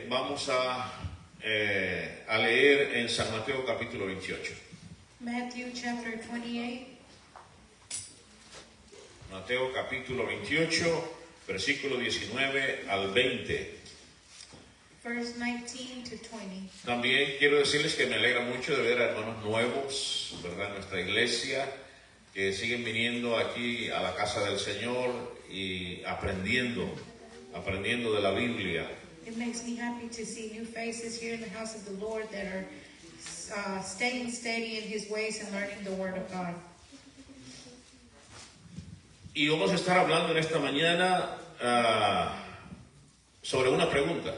Vamos a leer en San Mateo capítulo 28. Matthew chapter 28. Mateo capítulo 28, versículo 19 al 20. Verse 19 to 20. También quiero decirles que me alegra mucho de ver a hermanos nuevos, ¿verdad? En nuestra iglesia, que siguen viniendo aquí a la casa del Señor y aprendiendo de la Biblia. It makes me happy to see new faces here in the house of the Lord that are staying steady in His ways and learning the Word of God. Y vamos a estar hablando en esta mañana sobre una pregunta.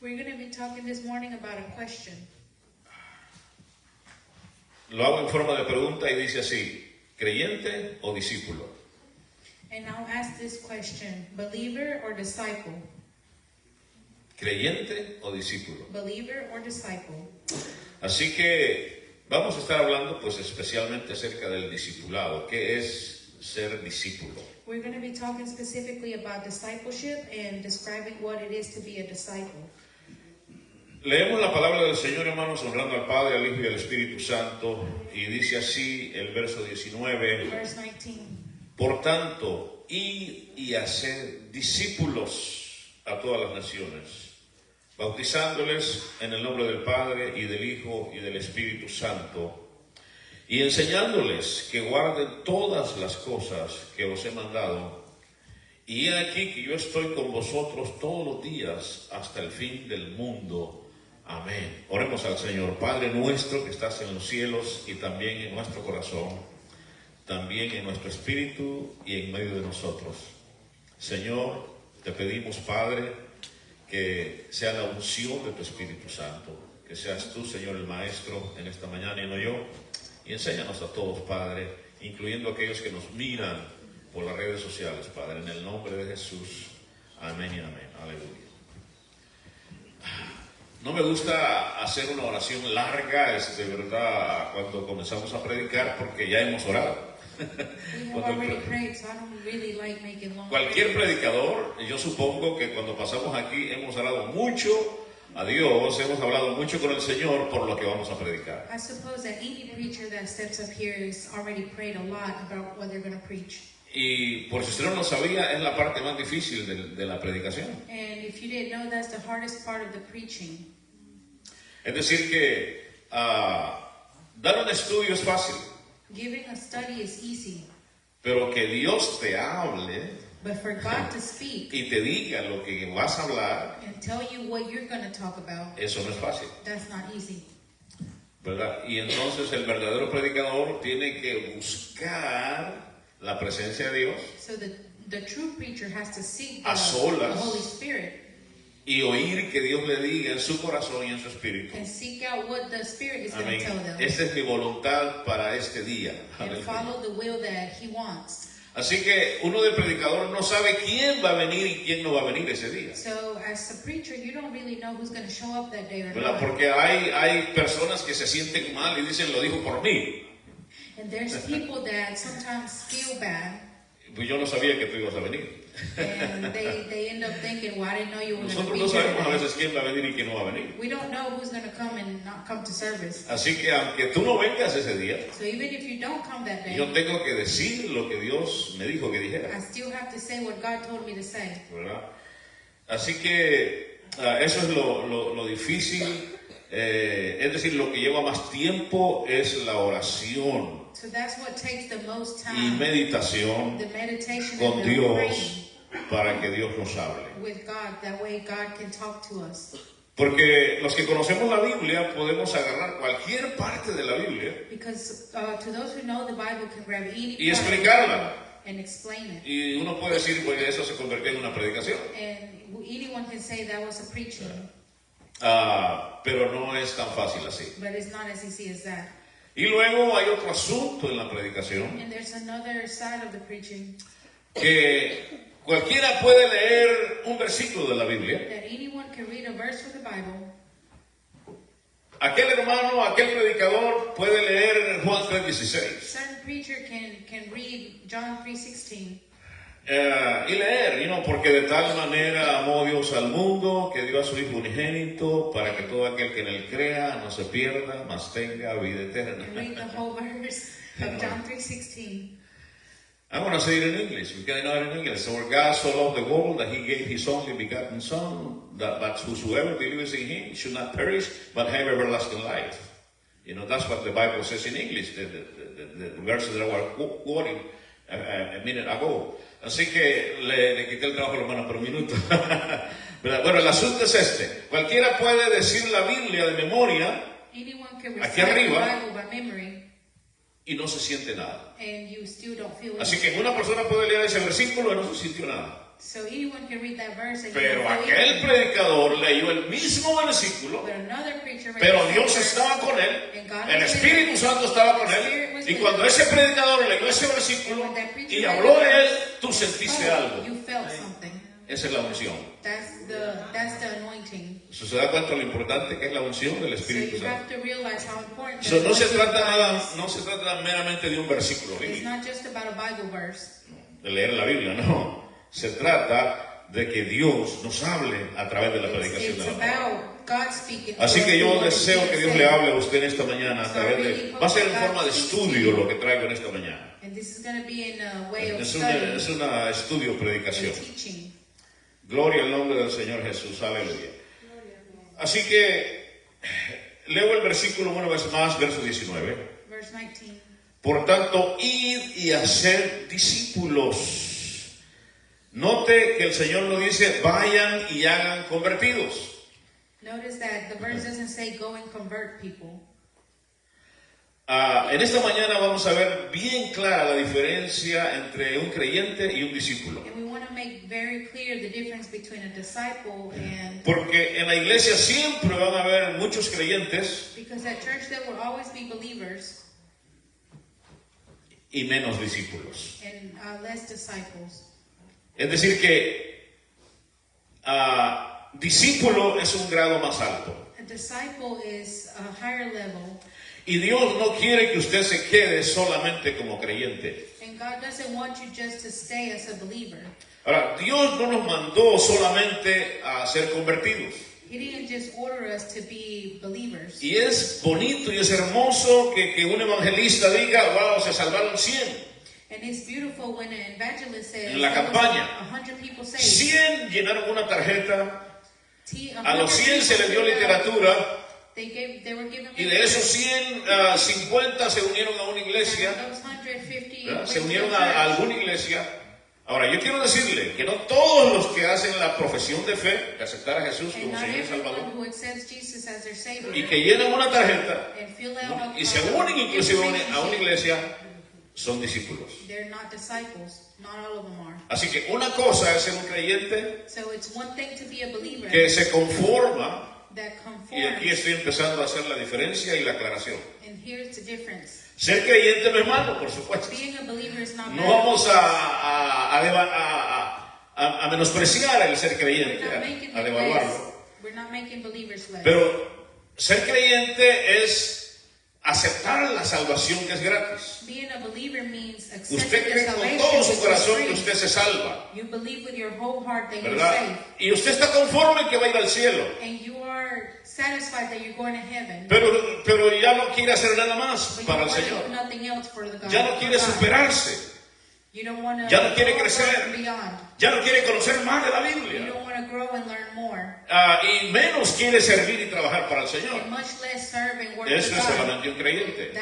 We're going to be talking this morning about a question. Lo hago en forma de pregunta y dice así: ¿creyente o discípulo? And I'll ask this question: believer or disciple? ¿Creyente o discípulo? Believer or disciple? Así que vamos a estar hablando pues especialmente acerca del discipulado. ¿Qué es ser discípulo? We're going to be talking specifically about discipleship and describing what it is to be a disciple. Leemos la palabra del Señor, hermanos, honrando al Padre, al Hijo y al Espíritu Santo, y dice así el verso 19: Verse 19. Por tanto, id y haced discípulos a todas las naciones, bautizándoles en el nombre del Padre y del Hijo y del Espíritu Santo, y enseñándoles que guarden todas las cosas que os he mandado. Y he aquí que yo estoy con vosotros todos los días hasta el fin del mundo. Amén. Oremos al Señor. Padre nuestro que estás en los cielos y también en nuestro corazón, también en nuestro espíritu y en medio de nosotros. Señor, te pedimos, Padre, que sea la unción de tu Espíritu Santo, que seas tú, Señor, el Maestro en esta mañana y no yo. Y enséñanos a todos, Padre, incluyendo a aquellos que nos miran por las redes sociales, Padre, en el nombre de Jesús. Amén y amén. Aleluya. No me gusta hacer una oración larga, verdad, cuando comenzamos a predicar, porque ya hemos orado. Cualquier predicador, yo supongo que cuando pasamos aquí hemos orado mucho a Dios, hemos hablado mucho con el Señor por lo que vamos a predicar. I suppose that any preacher that steps up here has already prayed a lot about what they're going to preach. Y por si usted no lo sabía, es la parte más difícil de la predicación. And if you didn't know, that's the hardest part of the preaching. Es decir que dar un estudio es fácil. Giving a study is easy. Pero que Dios te hable But for God to speak y te diga lo que vas a hablar, and tell you what you're going to talk about, eso no es fácil, that's not easy. ¿verdad? Y entonces el verdadero predicador tiene que buscar la presencia de Dios So the true preacher has to seek a solas the Holy Spirit y oír que Dios le diga en su corazón y en su espíritu. and seek out what the Spirit is going Amén. to tell them. Esta es mi voluntad para este día. And Aleluya. follow the will that He wants. Así que uno del predicador no sabe quién va a venir y quién no va a venir ese día, So as a preacher, you don't really know who's going to show up that day or ¿verdad? not. Porque hay personas que se sienten mal y dicen, lo dijo por mí. And there's people that sometimes feel bad, Pues yo no sabía que tú ibas a venir. and they end up thinking, well, I didn't know you were going to Nosotros be no here sabemos a today. veces quién va a venir y quién no va a venir. We don't know who's going to come and not come to service. Así que aunque tú no vengas ese día, So even if you don't come that day, yo tengo que decir lo que Dios me dijo que I dijera, still have to say what God told me to say. ¿verdad? Así que eso es lo difícil, es decir, lo que lleva más tiempo es la oración So that's what takes the most y time, meditación the meditation con and the Dios praying para que Dios nos hable. with God. That way God can talk to us. Porque los que conocemos la Biblia podemos agarrar cualquier parte de la Biblia Because to those who know the Bible can grab any y part explicarla. and explain it. Y uno puede decir, pues eso se convirtió en una predicación. And anyone can say that was a preaching, Pero no es tan fácil así. but it's not as easy as that. Y luego hay otro asunto en la predicación, And there's another side of the preaching, que cualquiera puede leer un versículo de la Biblia. that anyone can read a verse from the Bible. Aquel hermano, aquel predicador puede leer Juan 3:16. Certain preacher can read John 3:16. y leer, porque de tal manera amó Dios al mundo que dio a su Hijo unigénito para que todo aquel que en él crea no se pierda, mas tenga vida eterna. And read the whole verse of John 3:16. I'm going to say it in English, because I know it in English. So God so loved the world that he gave his only begotten Son, that whosoever believes in him should not perish, but have everlasting life. That's what the Bible says in English, the verses that I was quoting a minute ago. Así que le quité el trabajo a la hermana por un minuto. Bueno, el asunto es este. Cualquiera puede decir la Biblia de memoria, aquí arriba, y no se siente nada. Así que una persona puede leer ese versículo y no se sintió nada. Pero aquel predicador leyó el mismo versículo, pero Dios estaba con él, el Espíritu Santo estaba con él, y cuando ese predicador leyó ese versículo y habló de él, tú sentiste algo. Esa es la unción. ¿Se da cuenta lo importante que es la unción del Espíritu Santo? No se trata meramente de un versículo bíblico, de leer la Biblia, no. Se trata de que Dios nos hable a través de la predicación de la palabra. Así que yo deseo que Dios le hable a usted en esta mañana a través de... Va a ser en forma de estudio lo que traigo en esta mañana. Es un estudio predicación. Gloria al nombre del Señor Jesús, aleluya. Así que leo el versículo una vez más, verso 19. Por tanto, id y haced discípulos. Note que el Señor nos dice, vayan y hagan convertidos. Notice that the verse doesn't say go and convert people. En esta mañana vamos a ver bien clara la diferencia entre un creyente y un discípulo. And we want to make very clear the difference between a disciple and... Porque en la iglesia siempre van a haber muchos creyentes, because at church there will always be believers, y menos discípulos. And less disciples. Es decir que discípulo es un grado más alto. A disciple is a higher level. Y Dios no quiere que usted se quede solamente como creyente. And God doesn't want you just to stay as a believer. Ahora, Dios no nos mandó solamente a ser convertidos. He didn't just order us to be believers. Y es bonito y es hermoso que un evangelista diga, wow, se salvaron 100. And it's beautiful when an evangelist says, en la campaña, 100 people saved. 100 llenaron una tarjeta, a los 100 se les dio literatura, y de esos 100, 50 se unieron a una iglesia, se unieron a alguna iglesia. Ahora, yo quiero decirle que no todos los que hacen la profesión de fe, de aceptar a Jesús como Señor y Salvador, y que llenan una tarjeta, y se unen inclusive a una iglesia, son discípulos. Así que una cosa es ser un creyente que se conforma, y aquí estoy empezando a hacer la diferencia y la aclaración. Ser creyente no es malo, por supuesto. No vamos a menospreciar el ser creyente, a devaluarlo. Pero ser creyente es aceptar la salvación que es gratis. Usted cree con todo su corazón que usted se salva, ¿verdad? Y usted está conforme que va a ir al cielo, pero ya no quiere hacer nada más para el Señor. Ya no quiere superarse, ya no quiere crecer, ya no quiere conocer más de la Biblia, y menos quiere servir y trabajar para el Señor. Eso es solamente un creyente,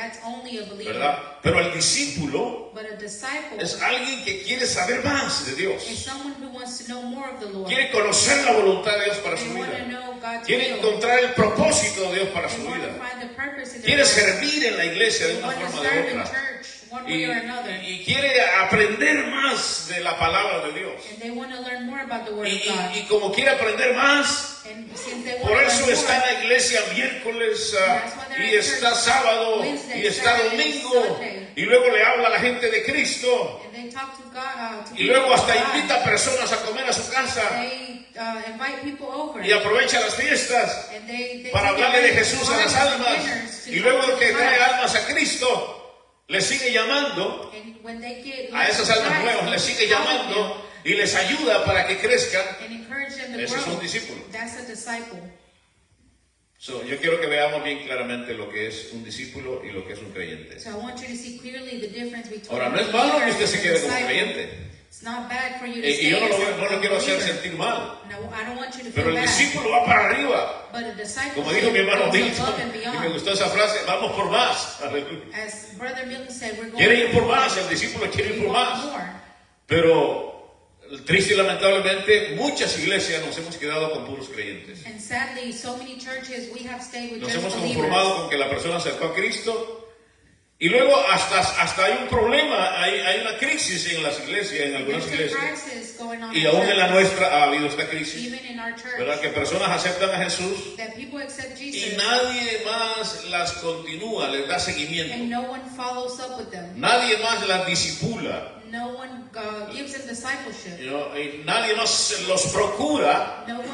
¿verdad? Pero el discípulo es alguien que quiere saber más de Dios, quiere conocer la voluntad de Dios para su vida, quiere encontrar el propósito de Dios para su vida, quiere servir en la iglesia de una forma o de otra. Y quiere aprender más de la palabra de Dios. Y como quiere aprender más, por eso está en la iglesia miércoles, y está sábado, y está domingo, y luego le habla a la gente de Cristo, y luego hasta invita a personas a comer a su casa, y aprovecha las fiestas para hablarle de Jesús a las almas, y luego que trae almas a Cristo. les sigue llamando, And when they get a esas almas nuevas les sigue llamando y les ayuda para que crezcan, and encourage them to ese es grow, un discípulo. that's a disciple. So, yo quiero que veamos bien claramente lo que es un discípulo y lo que es un creyente. So I want you to see clearly the difference between Ahora, no a es malo que believer usted se and a quede como disciple. creyente. It's not bad for you to Y stay yo no as lo a quiero hacer believer. sentir mal. No, I don't want you to Pero feel el bad. discípulo va para arriba. But a disciple Como dijo mi hermano goes Milton, above and y me beyond. gustó esa frase, vamos por más. Aleluya. As Brother Milton said, we're going Quiere ir por más, el discípulo quiere ir we por want más. more. Pero triste y lamentablemente muchas iglesias nos hemos quedado con puros creyentes. And sadly, so many churches, we have stayed with Nos just hemos believers. conformado con que la persona aceptó a Cristo y luego hasta hay un problema, hay una crisis en las iglesias, en algunas There's a iglesias, crisis going on y in aún en la churches, nuestra ha habido esta crisis, even in our church, ¿verdad? Que personas aceptan a Jesús that people accept y Jesus nadie más las continúa, les da and seguimiento, no one follows up with them. nadie más las disipula, No one gives them discipleship. y nadie más los procura, No one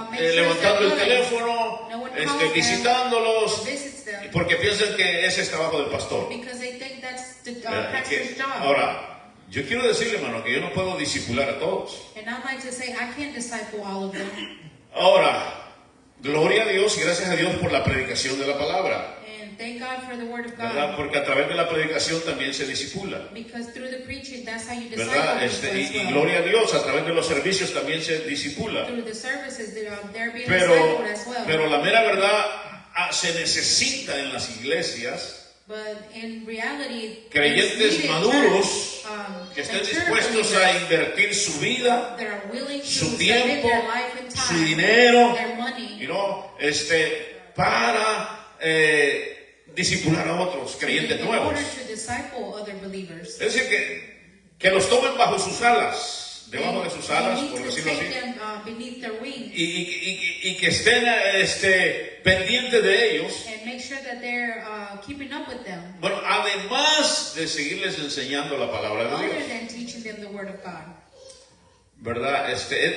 makes sure levantando el they're teléfono, No one calls them visitándolos, or visits them porque piensan que ese es trabajo del pastor. because they think that's the ¿Verdad? pastor's job. Ahora, yo quiero decirle, hermano, que yo no puedo disipular a todos. And I'd like to say I can't disciple all of them. Ahora, gloria a Dios y gracias a Dios por la predicación de la palabra, And thank God for the word of ¿verdad? God. Porque a través de la predicación también se disipula, Because through the preaching, that's how you disciple ¿verdad? people Y as well. gloria a Dios, a través de los servicios también se disipula. Through the services, they're being Pero, discipled as well. pero la mera verdad, se necesita en las iglesias But in reality, creyentes it's needed maduros church, que estén mature dispuestos a believers invertir su vida, that are willing to su submit tiempo, their life and su time, dinero, their money, para discipular a otros creyentes in nuevos. order to disciple other believers. Es decir, que los tomen bajo sus alas, debajo de sus alas, You por need to decirlo take así, them beneath their wings y que estén pendientes de ellos. and make sure that they're keeping up with them, Bueno, además de seguirles enseñando la palabra de other Dios, than teaching them the word of God. ¿verdad?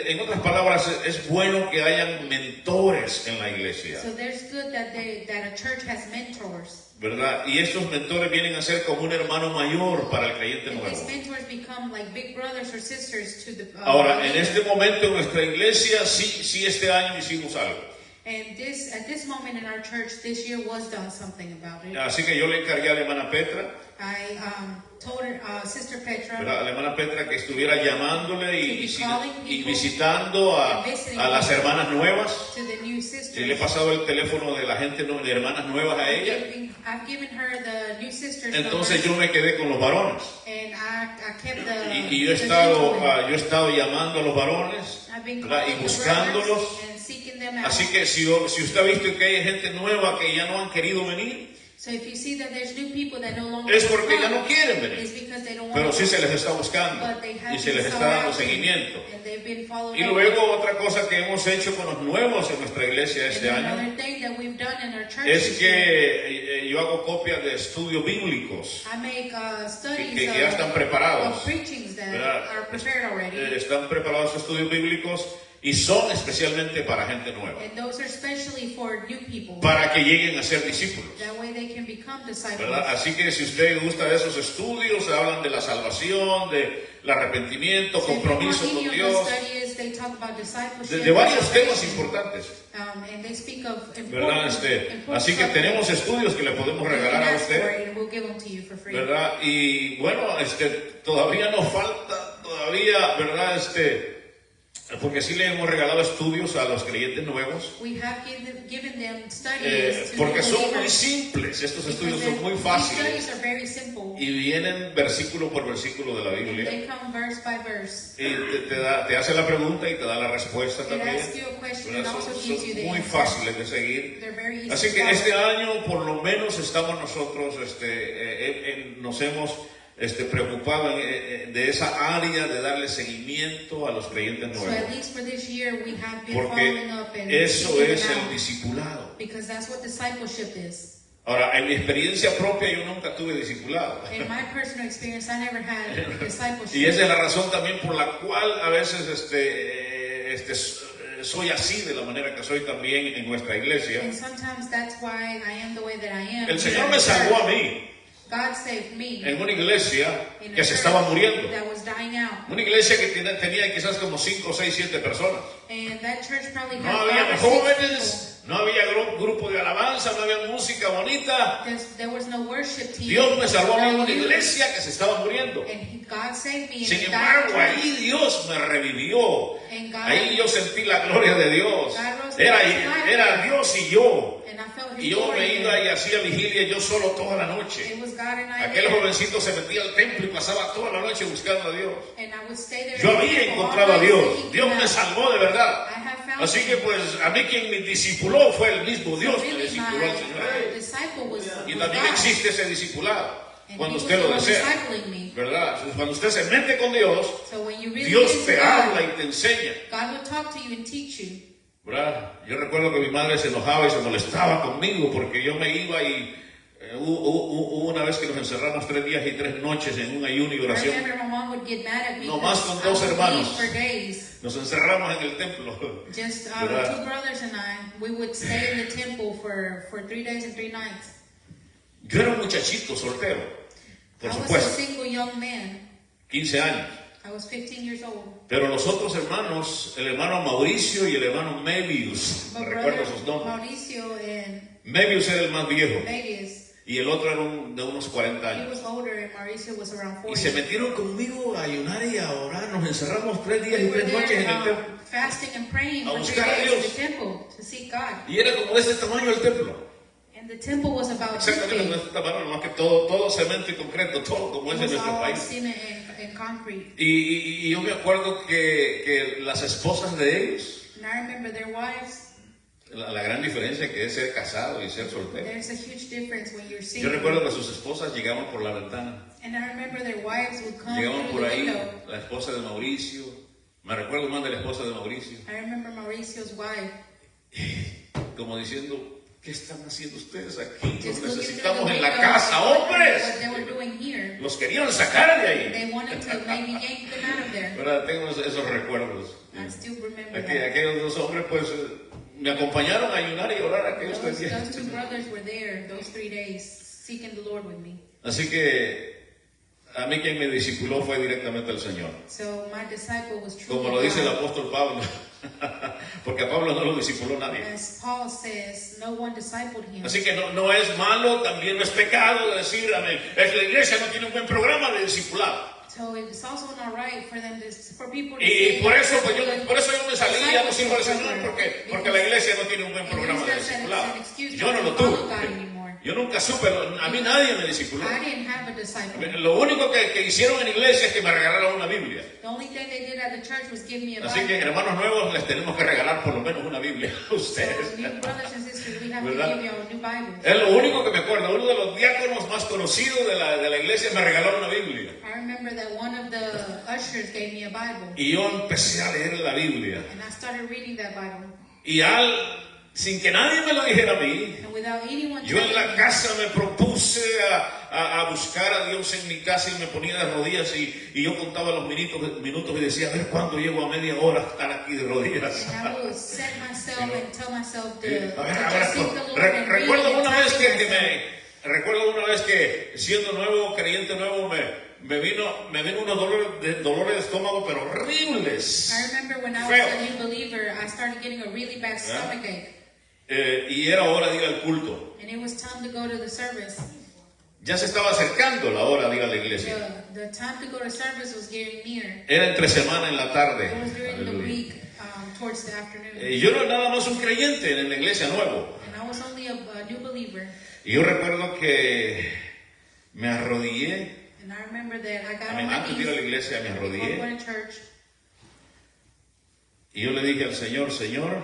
En otras palabras, es bueno que hayan mentores en la iglesia, So there's good that a church has mentors. ¿verdad? Y estos mentores vienen a ser como un hermano mayor para el creyente And these nuevo. mentors become like big brothers or sisters to the Ahora, en believer. este momento en nuestra iglesia, sí este año hicimos algo. And at this moment in our church, this year was done something about it. Así que yo le encargué a la hermana Petra, I told her, Sister Petra, ¿verdad? A la hermana Petra que estuviera llamándole y people, visitando a las hermanas nuevas. to the new Y sisters. le he pasado el teléfono de la gente, de hermanas nuevas a ella. I've given her the new sisters Entonces yo numbers, me quedé con los varones. and I kept the Y yo he the estado, gentlemen. Llamando a los varones, I've been ¿verdad? Y calling the buscándolos. brothers and seeking them out. Así que si usted ha visto que hay gente nueva que ya no han querido venir, So if you see that there's new people that no longer es porque come, ya no quieren it's venir. because they don't want Pero to sí se come. les está buscando But they have y se been les está sought dando out, seguimiento. and they've been followed Y up. luego otra cosa que hemos hecho con los nuevos en nuestra iglesia este And año another thing that we've done in our church es this year, que yo hago copias de estudios bíblicos I make studies que ya están preparados, of preachings that ¿verdad? are prepared already. Están preparados estudios bíblicos y son especialmente para gente nueva, And those are especially for new people. para que lleguen a ser discípulos, That way they can become disciples. ¿verdad? Así que si usted gusta de esos estudios, hablan de la salvación, del arrepentimiento, So if you compromiso want con any of Dios, those studies, they talk about discipleship, de varios temas salvation, importantes, and they speak of ¿verdad? important Así que subjects. tenemos estudios que le podemos You can regalar a ask for usted, it and we'll give them to you for free. ¿verdad? Y bueno, todavía nos falta, ¿verdad? Porque sí le hemos regalado estudios a los creyentes nuevos, We have given them studies to porque new son muy believers, simples, estos estudios because son muy these fáciles studies are very simple. y vienen versículo por versículo de la Biblia. They come verse by verse. Y te hace la pregunta y te da la respuesta It también. asks you a question and ¿Verdad? also Son gives you the muy answer. fáciles de seguir. They're very easy Así to que follow. este año por lo menos estamos nosotros, nos hemos preocupado de esa área de darle seguimiento a los creyentes So nuevos. at least for this year, we have been Porque following up and eso seeking es them el out, discipulado. because that's what discipleship is. Ahora, en mi experiencia propia yo nunca tuve discipulado. In my personal experience, I never had discipleship. Y esa es la razón también por la cual a veces soy así de la manera que soy también en nuestra iglesia. And sometimes that's why I am the way that I am. El Señor me salvó a mí, God saved me en una iglesia in a que se church estaba muriendo. that was dying out. Una iglesia que tenía quizás como 5, 6, 7 personas. And that church probably No had había 5 or 6 people. jóvenes, no había grupo de alabanza, no había música bonita. There was no worship team. Dios me salvó a mí en no una youth. iglesia que se estaba muriendo. God saved me in Sin a dying embargo, church. ahí Dios me revivió. And God, Ahí yo sentí la gloria de Dios. God rose me back to life. Era Dios y yo. And I felt His Y yo glory me iba there. y hacía vigilia yo solo toda la noche. It was God and I Aquel there. jovencito se metía al templo y pasaba toda la noche buscando a Dios. And I would stay there Yo and había all encontrado a night Dios. seeking Dios Him me out. salvó de verdad. I have found Así que Him. pues a mí quien me discipuló fue el mismo Dios que Really, discipuló al my Señor. disciple was Y was también God. existe ese discipulado And cuando He usted was lo the one desea, discipling me. ¿verdad? Entonces, cuando usted se mete con Dios, So when you really Dios get te to habla God, y te enseña, God will talk to you and teach you. ¿verdad? Yo recuerdo que mi madre se enojaba y se molestaba conmigo porque yo me iba y hubo una vez que nos encerramos 3 días y 3 noches en un ayuno y I oración. remember my mom would get mad at me Nomás because con 2 I would hermanos. leave for days. Nos encerramos en el templo. Just ¿verdad? 2 brothers and I, we would stay in the temple for 3 days and 3 nights. Yo era un muchachito soltero, por I was a supuesto, single young man. 15 años. I was 15 years old. Pero los otros hermanos, el hermano Mauricio y el hermano Mebius, My me brother recuerdo sus nombres. Mauricio and Mebius era el más viejo Mavis, y el otro era de unos 40 he años. was older and Mauricio was around Y 40. se metieron conmigo a ayunar y a orar. Nos encerramos 3 días We y were 3 noches en el there templo. fasting and praying A for 3 buscar a days in Dios. the temple to seek God. Y era como de este tamaño el templo. And the temple was about this Exactamente big. como de este tamaño, nomás que todo cemento y concreto, todo como It es en was nuestro all país. cement and concrete. Y yo me acuerdo que las esposas de ellos, And I remember their wives, la gran diferencia que es ser casado y ser soltero. there's a huge difference when you're Yo single. recuerdo que sus esposas llegaban por la ventana. And I remember their wives would come Llegaban through por the ahí, window. la esposa de Mauricio. Me recuerdo más de la esposa de Mauricio. I remember Mauricio's wife Como diciendo, ¿qué están haciendo ustedes aquí? just Los looking through the necesitamos en la window casa, what hombres. they were doing here. Los querían sacar de ahí. They wanted to maybe yank them out of there. ¿Verdad? Tengo esos recuerdos. I still remember Aquí, that. aquellos 2 hombres pues me acompañaron a ayunar y orar aquellos 3 Those días. 2 brothers were there those 3 days seeking the Lord with me. Así que a mí quien me discipuló fue directamente el Señor. So my disciple was truly Como lo dice el God. apóstol Pablo. Porque a Pablo no lo discipuló nadie. As Paul says, no one discipled him. Así que no es malo, también no es pecado decir, amén. Es que la iglesia no tiene un buen programa de discipulado. So it's also not right for people to Y say por that eso, pues good por eso yo me salí y ya no sirvo al discipleship Señor, program. porque la iglesia no tiene un buen And programa de it's not discipulado. an excuse Yo no lo not to follow tuve. God anymore. Yo nunca supe, a mí nadie me discipuló. I didn't have a disciple. Lo único que hicieron en la iglesia es que me regalaron una Biblia. The only thing they did at the church was give me a Así que Bible. hermanos nuevos les tenemos que regalar por lo menos una Biblia a So, ustedes. new brothers and sisters, we have ¿Verdad? to give you a new Bible. Es lo único que me acuerdo. Uno de los diáconos más conocidos de la iglesia me regaló una Biblia. I remember that one of the ushers gave me a Bible, Y yo empecé a leer la Biblia. and I started reading that Bible. Y sin que nadie me lo dijera a mí, And without anyone yo en telling la me, casa me propuse a buscar a Dios en mi casa y me ponía de rodillas y yo contaba los minutos y decía, a ver cuándo llego a media hora a estar aquí de rodillas. and I would set myself and tell myself to A ver, just seek the Lord and read recuerdo and una vez talk to myself. recuerdo una vez que siendo nuevo, creyente nuevo, me vino unos dolores de estómago, pero horribles. I remember when I was Feo. a new believer, I started getting a really bad stomachache, Y era hora de ir al culto. and it was time to go to the service. Ya se estaba acercando la hora de ir a la iglesia. The time to go to service was getting near. Era entre semana en la tarde. It was during the Aleluya. week, towards the afternoon. Yo no era nada más un creyente en la iglesia nuevo. And I was only a new believer. Y yo recuerdo que me arrodillé. And I remember that I got on my Antes de ir a la knees iglesia me before arrodillé. going to church, Y yo le dije al Señor, Señor,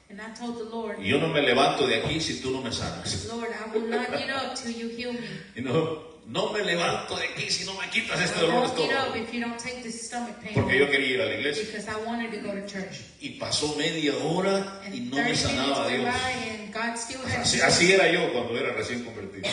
and I told the Lord, yo no me levanto de aquí si tú no me sanas. Lord, I will not get up till you heal me. Y no me levanto de aquí si no me quitas este I dolor de won't get up estómago. if you don't take this stomach pain Porque yo away, quería ir a la iglesia. because I wanted to go to church. Y pasó media hora And y 30 no me minutes sanaba went Dios. by and God still had Así era yo cuando era recién convertido.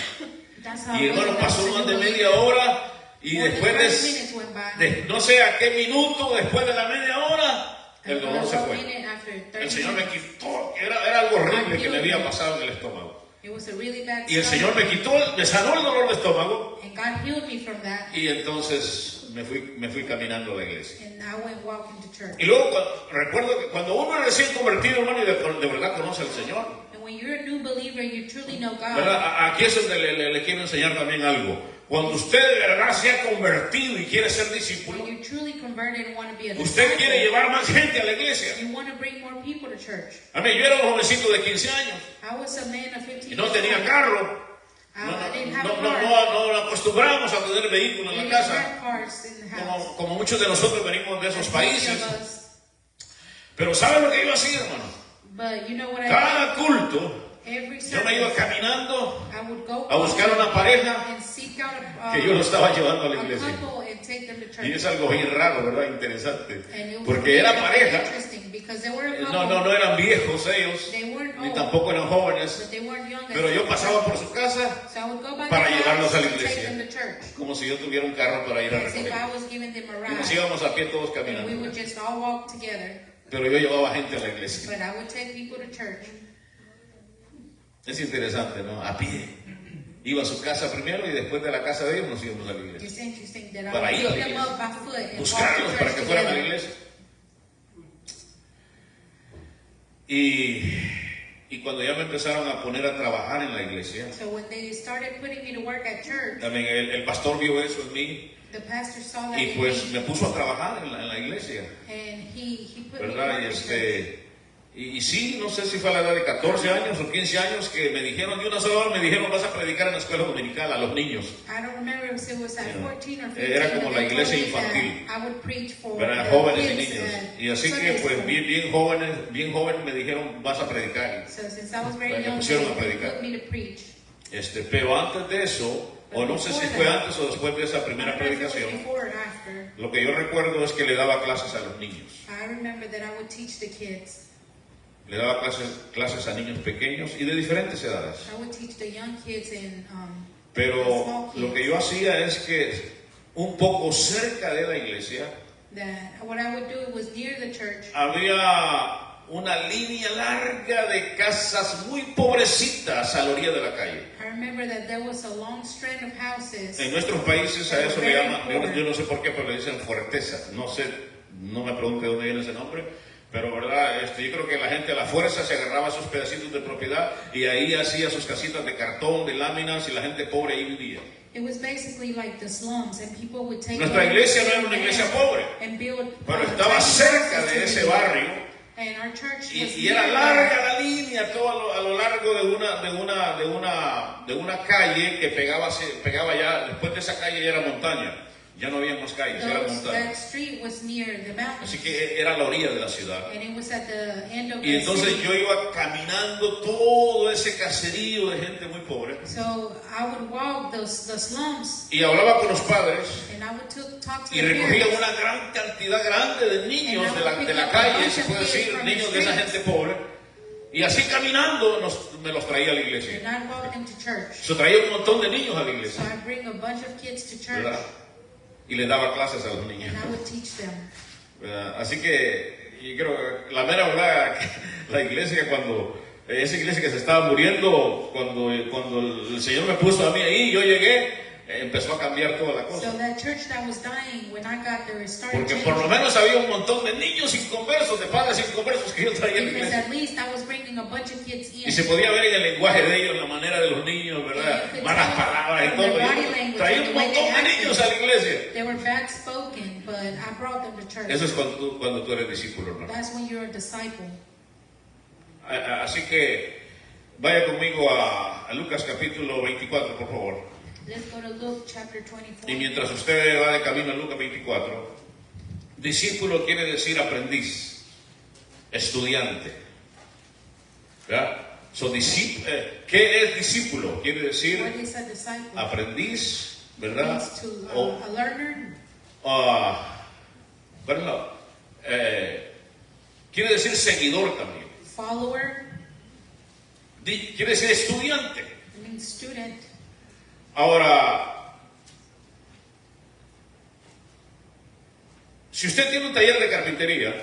That's how Y it was hermano, when I was pasó a más new de believer. media hora y More than después 30 minutes went by. no sé a qué minuto, después de la media hora, el dolor se One fue. minute after 30 El Señor me minutes, quitó, era algo horrible que me había pasado en el estómago. It was a really bad Y el Señor stomach, me sanó el dolor de estómago. and God healed me from that, Y entonces me fui caminando a la iglesia. and I went walking to church. Y luego recuerdo que cuando uno es recién convertido, hermano, y de verdad conoce al Señor, And when you're a new believer, you truly know God. ¿verdad? Aquí es donde le quiero enseñar también algo. Cuando usted de verdad se ha convertido y quiere ser discípulo, When you're truly converted and want to be a usted quiere disciple, llevar más gente a la iglesia. you want to bring more people to church. Amén. Yo era un jovencito de 15 años I was a man of 15 y no years tenía old. carro. I didn't have No, a no, car. no acostumbramos a tener vehículo We en didn't la casa, have cars in the house. como muchos de nosotros venimos de esos Most países. of us. Pero ¿sabe lo que yo hacía, hermano? But you know what I Cada culto, did? Every yo me iba service, caminando I would go a buscar una pareja and seek out que yo lo estaba llevando a la a iglesia. couple and take them to church. Y es algo bien raro, ¿verdad? Interesante. And it was Porque era really pareja. interesting because they were a couple. No eran viejos ellos, They weren't ni old, tampoco eran jóvenes. but they weren't young. Pero yo pasaba por su casa So I would go by para their llevarlos house a la and take iglesia. them to church. Como si yo tuviera un carro para ir a As if I recoger. was giving them a Y nos ride. íbamos a pie todos And we caminando. would just all walk together. Pero yo llevaba gente a la iglesia. But I would take people to church. Es interesante, ¿no? A pie. Iba a su casa primero y después de la casa de ellos nos íbamos a la iglesia. It's interesting that I Para would ir a pick la them iglesia. up by foot and walk Buscarlos to para church que fueran a la together. iglesia. Y cuando ya me empezaron a poner a trabajar en la iglesia, So when they started putting me to work at church, también el pastor vio eso en mí the pastor saw that y in pues me, me puso a trabajar en la iglesia, and he put me to ¿verdad? work Y, at church. y sí, no sé si fue a la edad de 14 años o 15 años que me dijeron, de una sola hora me dijeron, vas a predicar en la escuela dominical a los niños, I don't remember if it was at 14 or 15. Era como but la they iglesia told me that infantil. I would preach for ¿verdad? the Jóvenes y kids niños. at Y así que Sunday pues school. bien joven me dijeron, vas a predicar. So since I was very Me young, pusieron a they predicar. put me to preach. Pero antes de eso, o no sé si fue antes o después de esa I primera don't know if it was predicación, before or after. lo que yo recuerdo es que le daba clases a los niños. I remember that I would teach the kids. Le daba clases a niños pequeños y de diferentes edades. I would teach the young kids and Pero small kids. lo que yo hacía es que un poco cerca de la iglesia That what I would do was near the church. había una línea larga de casas muy pobrecitas a la orilla de la calle. I remember that there was a long strand of houses. En nuestros países a eso le llaman, yo no sé por qué, pero le dicen fuerteza. No sé, no me pregunte de dónde viene ese nombre, pero verdad, yo creo que la gente a la fuerza se agarraba a esos pedacitos de propiedad y ahí hacía sus casitas de cartón, de láminas y la gente pobre ahí vivía. It was basically like the slums, and people would take Nuestra iglesia no era una iglesia pobre, and build. pero estaba cerca de ese barrio And our church y, was y era near larga la línea todo a lo largo de una calle que pegaba ya, después de esa calle ya era montaña. Ya no había más calles, era montaña. That street was near the mountains, Así que era la orilla de la ciudad. and it was at the end of Y the entonces city. yo iba caminando todo ese caserío de gente muy pobre So I would walk the slums, y hablaba con los padres and I would talk to y the recogía parents. una gran cantidad grande de niños de la calle, se puede decir, niños de esa gente pobre. Y así caminando me los traía a la iglesia. And I'd walk them to church. Se traía un montón de niños a la So iglesia, I'd bring a bunch of kids to church, ¿verdad? Y les daba clases a los niños. and I would teach them. ¿Verdad? Así que yo creo que la mera verdad, que la iglesia esa iglesia que se estaba muriendo, cuando el Señor me puso a mí ahí, yo llegué, empezó a cambiar toda la cosa. So that church that was dying, when I got there, it started Porque por lo changing. menos había un montón de niños inconversos, de padres inconversos que yo traía a la Because iglesia. at least I was bringing a bunch of kids in. Y se podía ver en el lenguaje de ellos, la manera de los niños, ¿verdad? Malas palabras y todo. Yo traía un montón de niños a la iglesia. They were bad spoken, but I brought them to church. Eso es cuando tú eres discípulo, hermano. That's when you're a disciple. Así que vaya conmigo a Lucas capítulo 24, por favor. Let's go to Luke chapter 24. Y mientras usted va de camino a Lucas 24, discípulo quiere decir aprendiz, estudiante. ¿Verdad? ¿Qué es discípulo? Quiere decir What is a disciple? aprendiz, ¿verdad? Means to O, a learner. bueno, quiere decir seguidor también. Follower. Quiere decir estudiante. It means student. Ahora, si usted tiene un taller de carpintería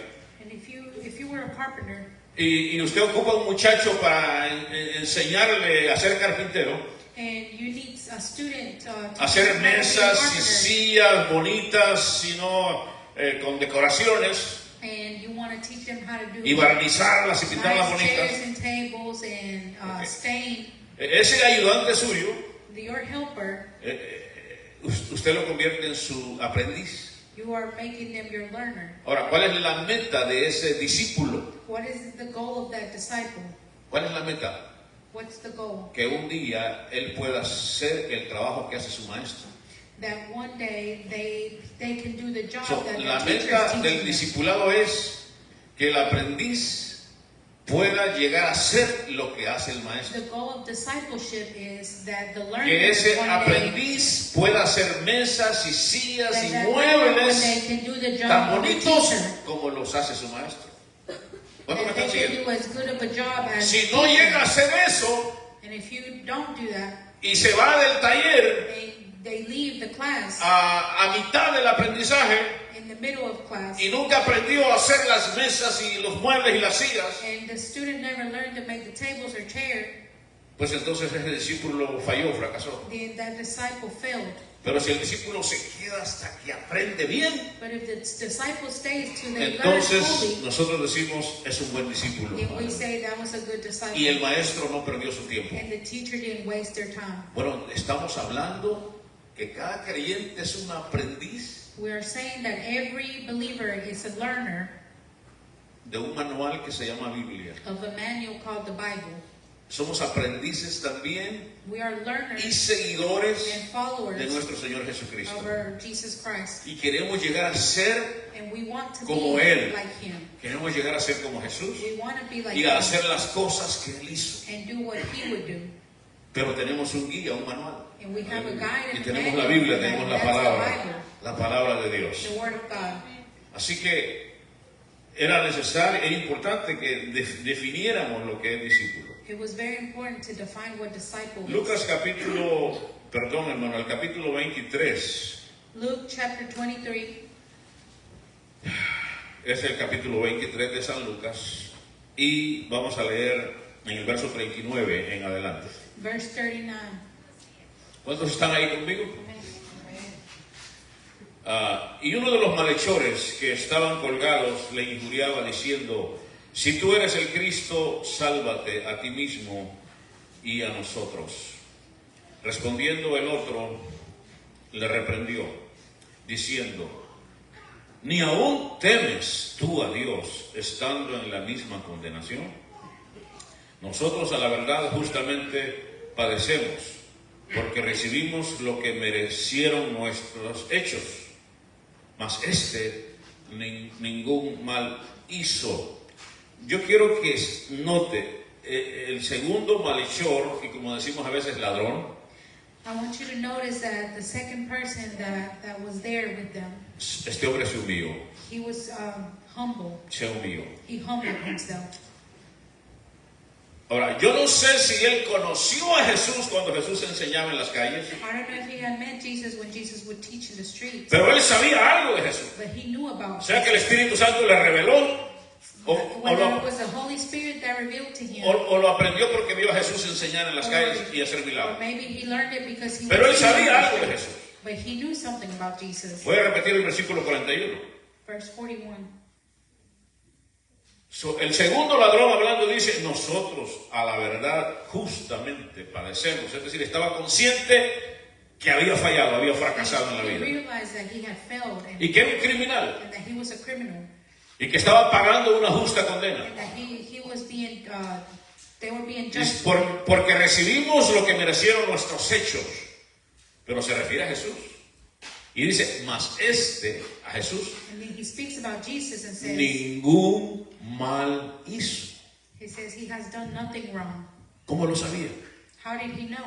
And if you were a carpenter y usted ocupa un muchacho para enseñarle a ser carpintero, and you need a student to hacer teach them how to be a mesas y carpenter, sillas bonitas, sino con decoraciones, and you want to teach them how to do y barnizarlas y pintarlas nice chairs bonitas. and tables and Okay. stain. Ese ayudante suyo, Your helper, usted lo convierte en su aprendiz. you are making them your learner. Ahora, ¿cuál es la meta de ese discípulo? What is the goal of that disciple? ¿Cuál es la meta? What's the goal? Que un día él pueda hacer el trabajo que hace su maestro. That one day they can do the job So, that la their teacher meta is del teaching them. discipulado es que el aprendiz pueda llegar a ser lo que hace el maestro. The goal of discipleship is that the learner Que ese one day, aprendiz pueda hacer mesas y sillas y that learner one day muebles can do the job tan of the bonitos teacher. como los hace su maestro. ¿Cuánto me That están they can siguiendo? do as good of a job as Si the no teacher. llega a hacer eso And if you don't do that, y se va del taller they leave the class a mitad del aprendizaje in the middle of class, y nunca aprendió a hacer las mesas y los muebles y las sillas, and the student never learned to make the tables or chair, pues entonces ese discípulo falló, fracasó. then that disciple failed. Pero si el discípulo se queda hasta que aprende bien, But if the disciple stays till they learn entonces fully, nosotros decimos es un buen discípulo. then we say that was a good Y el disciple. maestro no perdió su tiempo. And the teacher didn't waste their time. Bueno, estamos hablando que cada creyente es un aprendiz We are saying that every believer is a learner de un manual que se llama Biblia. of a manual called the Bible. Somos aprendices también We are y learners seguidores and de followers nuestro Señor Jesucristo. of our Jesus Christ. Y queremos llegar a ser, And we want to Como be Él. like Him. queremos llegar a ser como Jesús We want to be like y a Him hacer las cosas que Él hizo. and do what He would do. Pero tenemos un guía, un manual. And we have a guide Y and a tenemos la manual. Biblia, tenemos la That's palabra, la palabra de Dios. the Word of God. Así que era necesario, era importante que definiéramos lo que es discípulo. It was very important to define what disciple is. Lucas capítulo, perdón hermano, el capítulo 23, Luke chapter 23, es el capítulo 23 de San Lucas y vamos a leer en el verso 39 en adelante. verse 39. ¿Cuántos están ahí conmigo? Y uno de los malhechores que estaban colgados le injuriaba diciendo: si tú eres el Cristo, sálvate a ti mismo y a nosotros. Respondiendo el otro, le reprendió, diciendo: ¿ni aún temes tú a Dios estando en la misma condenación? Nosotros a la verdad justamente padecemos, porque recibimos lo que merecieron nuestros hechos, mas ningún mal hizo. Yo quiero que note el segundo malhechor, y como decimos a veces ladrón, I want you to notice that the second person that was there with them, este hombre se humilló, he was humble. se humilló. He humbled himself. Ahora, yo no sé si él conoció a Jesús cuando Jesús enseñaba en las calles, I don't know if he had met Jesus when Jesus would teach in the streets, pero él sabía algo de Jesús. but he knew O about sea que el Espíritu Santo le reveló, whether it was the Holy Spirit that revealed to him, o lo aprendió porque vio a Jesús enseñar en las calles y hacer or milagros. maybe he learned it because he Pero él was teaching in sabía the algo de street. Jesús. But he knew something about Jesus. Voy a repetir el versículo 41. Verse 41. El segundo ladrón hablando dice: nosotros a la verdad justamente padecemos. Es decir, estaba consciente que había fallado, había fracasado en la He vida. realized that he had failed Y que era un criminal. and that he was a criminal Y que estaba pagando una justa condena. and that he was being they were being Dice, judged. porque recibimos lo que merecieron nuestros hechos. Pero se refiere a Jesús. Y dice: mas a Jesús, And then he speaks about Jesus and says, ningún mal hizo. he says he has done nothing wrong. ¿Cómo lo sabía? How did he know?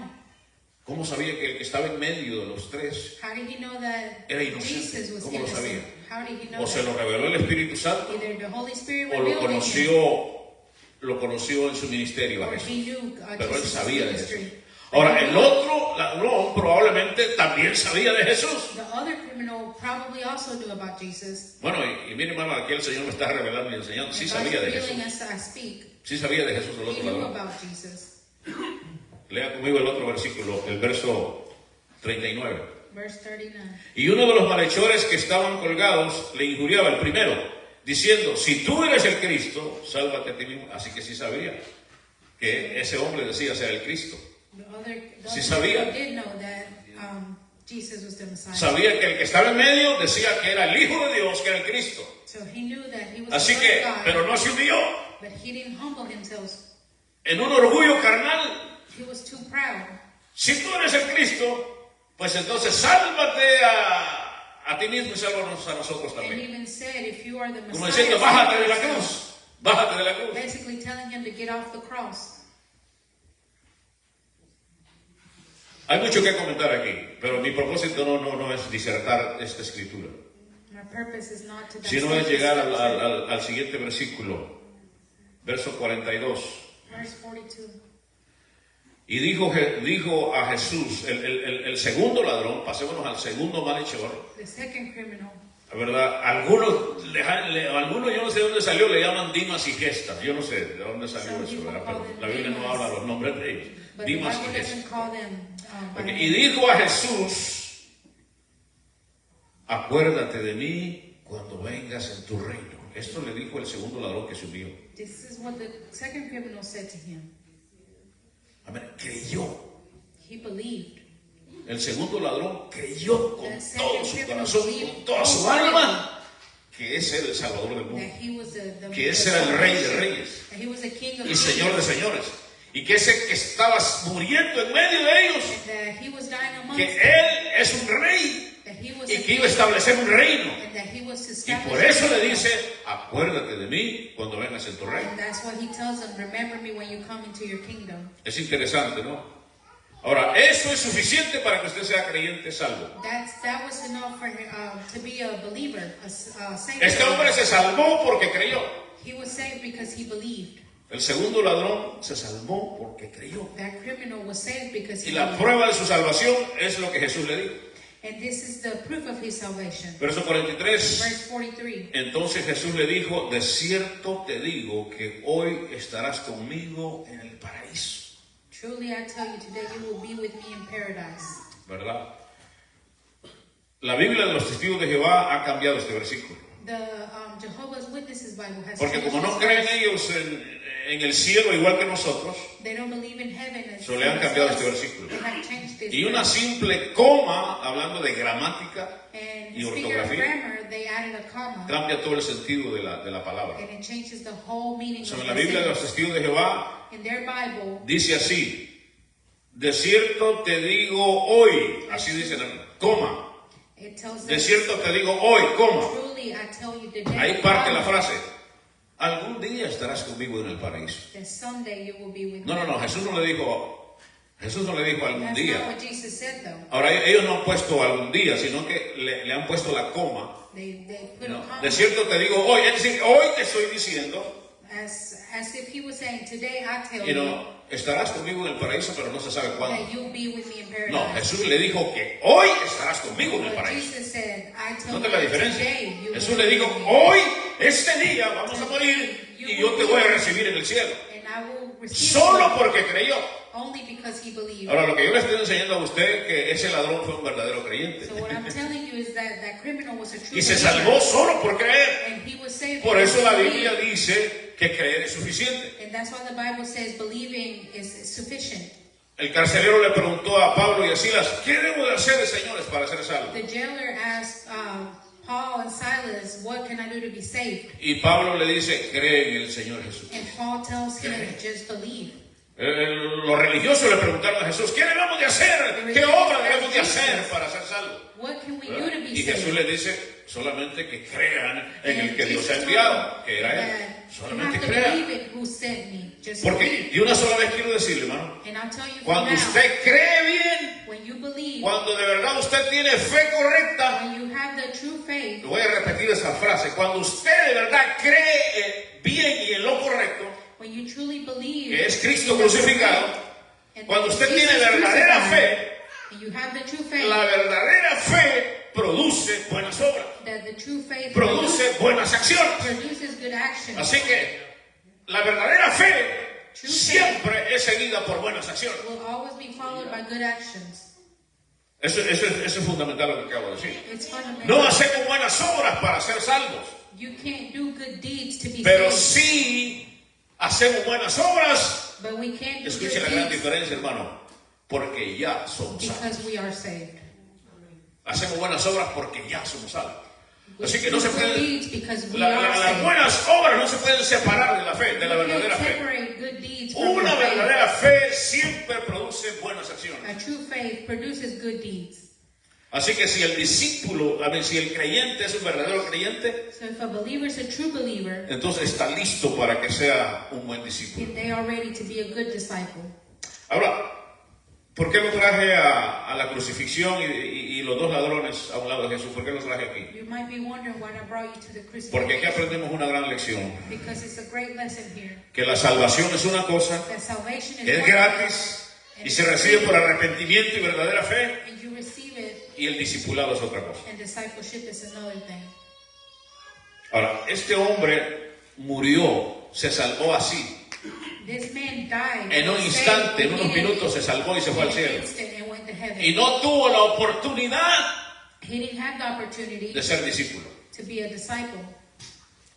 ¿Cómo sabía que el que estaba en medio de los tres How did he know that era inocente? Jesus was ¿Cómo lo innocent? sabía? How did he know O se lo that? reveló el Espíritu Santo, Either the Holy Spirit o revealed it to him, lo conoció en su ministerio a or Jesús. he knew Pero él Jesus' sabía de Jesús. ministry. Ahora, el otro ladrón probablemente también sabía de Jesús. The other criminal probably also knew about Jesus. Bueno, y mire, hermano, aquí el Señor me está revelando y enseñando. Sí And sabía de God's revealing Jesús. as I speak. Sí sabía de Jesús el He otro knew ladrón. about Jesus. Lea conmigo el otro versículo, el verso 39. Verse 39. Y uno de los malhechores que estaban colgados le injuriaba, el primero, diciendo, si tú eres el Cristo, sálvate a ti mismo. Así que sí sabía que ese hombre decía ser el Cristo. The Sí other sabía. people did know that Jesus was the Messiah. Sabía que el que estaba en medio decía que era el Hijo de Dios, que era el Cristo. So he knew that he was Así the que, Son of God, pero no se humilló but he didn't humble himself. en un orgullo carnal. He was too proud. Si tú eres el Cristo, pues entonces sálvate a ti mismo y sálvanos a nosotros And también. even said, if you are the Como Messiah, diciendo, bájate de la save cruz, yourself. bájate de la cruz. Basically telling him to get off the cross. Hay mucho que comentar aquí, pero mi propósito no es disertar esta escritura, My purpose is not to sino dissect es llegar the scripture. al siguiente versículo, verso 42. Verse 42. Y dijo a Jesús, el segundo ladrón, pasémonos al segundo malhechor, The second criminal. la verdad, algunos yo no sé de dónde salió, le llaman Dimas y Gestas, yo no sé de dónde salió eso, ¿verdad? Pero la Biblia no habla los nombres de ellos, But the Dimas Bible y Gestas. doesn't call them by Y name. dijo a Jesús, acuérdate de mí cuando vengas en tu reino. Esto le dijo el segundo ladrón que se unió. This is what the second criminal said to him. Amén. Creyó. He believed. El segundo ladrón creyó con The todo second su criminal corazón, believed con toda su alma, que ese era el Salvador del That mundo, he was the que ese era el Rey de Reyes That he was the King of y Señor de Kings. señores, y que ese que estaba muriendo en medio de ellos, That he was dying amongst que them. Él es un rey That he was y a que iba a king. establecer un reino. And that he was Y established por eso a le kingdom. dice, acuérdate de mí cuando vengas en tu reino. And that's what he tells them. Remember me when you come into your kingdom. Es interesante, ¿no? Ahora, eso es suficiente para que usted sea creyente salvo. That was enough for him to be a believer, a saint. Este hombre se salvó porque creyó. He was saved because he believed. El segundo ladrón se salvó porque creyó. That criminal was saved because he Y la believed. prueba de su salvación es lo que Jesús le dijo. And this is the proof of his salvation. Verso 43. Verse 43. Entonces Jesús le dijo, de cierto te digo que hoy estarás conmigo en el paraíso. Truly I tell you, today you will be with me in paradise. ¿Verdad? La Biblia de los Testigos de Jehová ha cambiado este versículo. The Jehovah's Witnesses Bible has Porque changed como no this creen verse. ellos en el cielo igual que nosotros, They don't believe in heaven. so le han cambiado este They versículo. have changed this Y una verse. simple coma, hablando de gramática, And y speaking of ortografía, grammar, they added a comma. cambia todo el sentido de la palabra. And it changes the whole meaning So, of en la the Biblia de los sentence. Testigos de Jehová In their Bible, dice así, de cierto te digo hoy, así dicen, coma, it tells de us, cierto te digo hoy, coma. truly I tell you today, Ahí parte la frase, algún día estarás conmigo en el paraíso. that someday you will be with No, me. no, no, Jesús no le dijo algún That's not día. what Jesus said though. Ahora, ellos no han puesto algún día, sino que le han puesto la coma. They put No, a comma de cierto te digo hoy, es decir, hoy te estoy diciendo, as if he was saying, today I tell y you no, estarás conmigo en el paraíso, pero no se sabe cuándo. that you'll be with me in paradise. No, Jesús le dijo que hoy estarás conmigo en el But paraíso. Jesus said, I tell Nota you la that diferencia. today you Jesús will le be dijo, with me. hoy, este día, vamos a morir y yo te voy a recibir en el cielo. And I will receive Solo you porque creyó. only because he believed. Ahora, lo que yo le estoy enseñando a usted que ese ladrón fue un verdadero creyente. So what I'm telling you is that that criminal was a true Y se believer. salvó solo por creer. And he was saved Por because eso la he Biblia believed. dice que creer es suficiente. And that's why the Bible says believing is sufficient. El carcelero le preguntó a Pablo y a Silas, ¿qué debo de hacer, señores, para ser salvo? The jailer asked Paul and Silas, what can I do to be saved? Y Pablo le dice, cree en el Señor Jesús. And Paul tells him, just believe. Los religiosos le preguntaron a Jesús, ¿qué debemos de hacer? ¿Qué obra debemos de hacer para ser salvos? What can we do to be Y Jesús saved? le dice, solamente que crean en el And que Dios ha Jesus enviado, told que him era Él. that you Solamente have to crean. believe it who sent me. Just Porque, believe. y una sola vez quiero decirle, hermano, And I'll tell you from cuando now, usted cree bien, when you believe, cuando de verdad usted tiene fe correcta, when you have the true faith, voy a repetir esa frase, cuando usted de verdad cree bien y en lo correcto, when you truly believe que es Cristo in the crucificado, faith, and cuando that usted Jesus tiene verdadera crucified, fe, and you have the true faith, la verdadera fe produce produce buenas obras, that the true faith produce buenas acciones. produces good actions. Así que la verdadera fe siempre es seguida por buenas acciones. Will always be followed by good actions. Eso es fundamental lo que acabo de decir. It's fundamental. No hacemos buenas obras para ser salvos, You can't do good deeds to be pero saved. sí hacemos buenas obras. But we can't do Escuche good la gran deeds diferencia, hermano, porque ya somos salvos. because we are saved. Hacemos buenas obras porque ya somos salvos. We Así que do no se good puede, deeds because we las are saved. buenas obras no se pueden separar de la fe, de la You verdadera can't fe. separate good deeds from Una your faith. verdadera fe siempre produce buenas acciones. A true faith produces good deeds. Así que si el discípulo, si el creyente es un verdadero creyente, So if a believer is a true believer, entonces está listo para que sea un buen discípulo. then they are ready to be a good disciple. Ahora, ¿por qué lo traje a la crucifixión y los dos ladrones a un lado de Jesús? ¿Por qué los traje aquí? You might be wondering why I brought you to the Porque aquí crucifixion. aprendemos una gran lección. Because it's a great lesson here. Que la salvación es una cosa, That salvation is es one gratis thing, y se recibe por arrepentimiento y verdadera fe, and you receive it, y el discipulado es otra cosa. and discipleship is another thing. Ahora, este hombre murió, se salvó así. This man died En un saved instante, en unos immediately, minutos se salvó y se fue al in an cielo. instant, and went to heaven. Y no tuvo la oportunidad He didn't have the opportunity de ser discípulo. to be a disciple.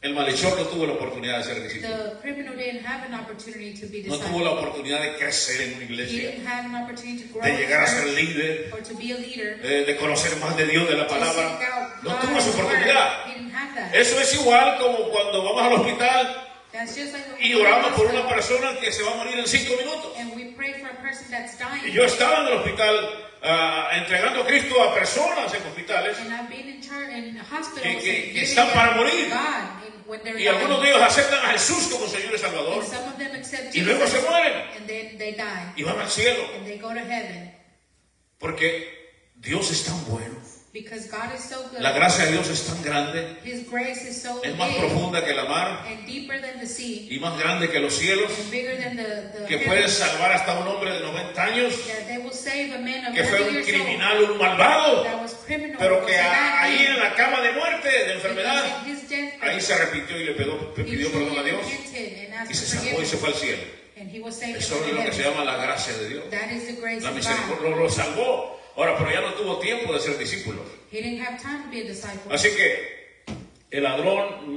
El malhechor no tuvo la oportunidad de ser discípulo. The criminal didn't have an opportunity to be No tuvo disciple. la oportunidad de crecer en una He iglesia, didn't have an opportunity to grow de in llegar a ser church líder, or to be a leader. de conocer más de Dios, de la To seek palabra. out No God tuvo and esa His word. oportunidad. He didn't have that. Eso es igual como cuando vamos al hospital That's just like when y we go to oramos por hospital una persona que se va a morir en 5 minutos. and we pray for a person that's Y dying. yo estaba en el hospital entregando a Cristo a personas en hospitales, And I've been in church in hospitals que and giving están them para morir. God and when they're y algunos de dying. ellos aceptan a Jesús como Señor y Salvador, And some of them accept y luego Jesus se mueren and then they die y van al cielo, and they go to heaven porque Dios es tan bueno, because God is so good. la gracia de Dios es tan grande, His grace is so es más big profunda que la mar and deeper than the sea y más grande que los cielos, and bigger than the que puede heavens, salvar hasta un hombre de 90 años, that they will save a man of que fue 90 un years old criminal, un malvado, that was criminal, pero was que a bad ahí man. en la cama de muerte, de enfermedad, Because in his death, ahí se arrepintió y le pidió perdón a Dios repented and asked y se for salvó y se forgiveness. fue al cielo. And he was saved Eso and es lo went que to se heaven. llama la gracia de Dios. That is the grace La of God. misericordia lo salvó. Ahora, pero ya no tuvo tiempo de ser discípulo. He didn't have time to be a disciple. Así que el ladrón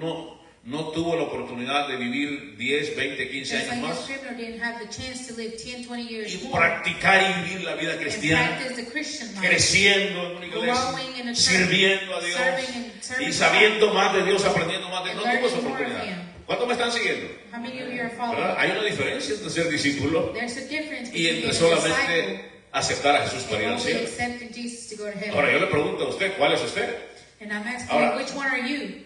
no tuvo la oportunidad de vivir 10, 20, 15 Just años like más this criminal didn't have the chance to live 10, 20 years y more practicar y vivir la vida and cristiana, practice the Christian life. creciendo en una Growing in a iglesia, church, sirviendo a Dios serving y sabiendo más de Dios, aprendiendo más de Dios. No and tuvo esa learning more of oportunidad. Him. ¿Cuántos me están siguiendo? How many of you are ¿Verdad? following? Hay una diferencia entre ser discípulo There's a difference y between entre being a solamente disciple aceptar a Jesús para ir and al only cielo. accepting Jesus to go to heaven. Ahora yo le pregunto a usted, ¿cuál es usted? And I'm asking Ahora- you, which one are you?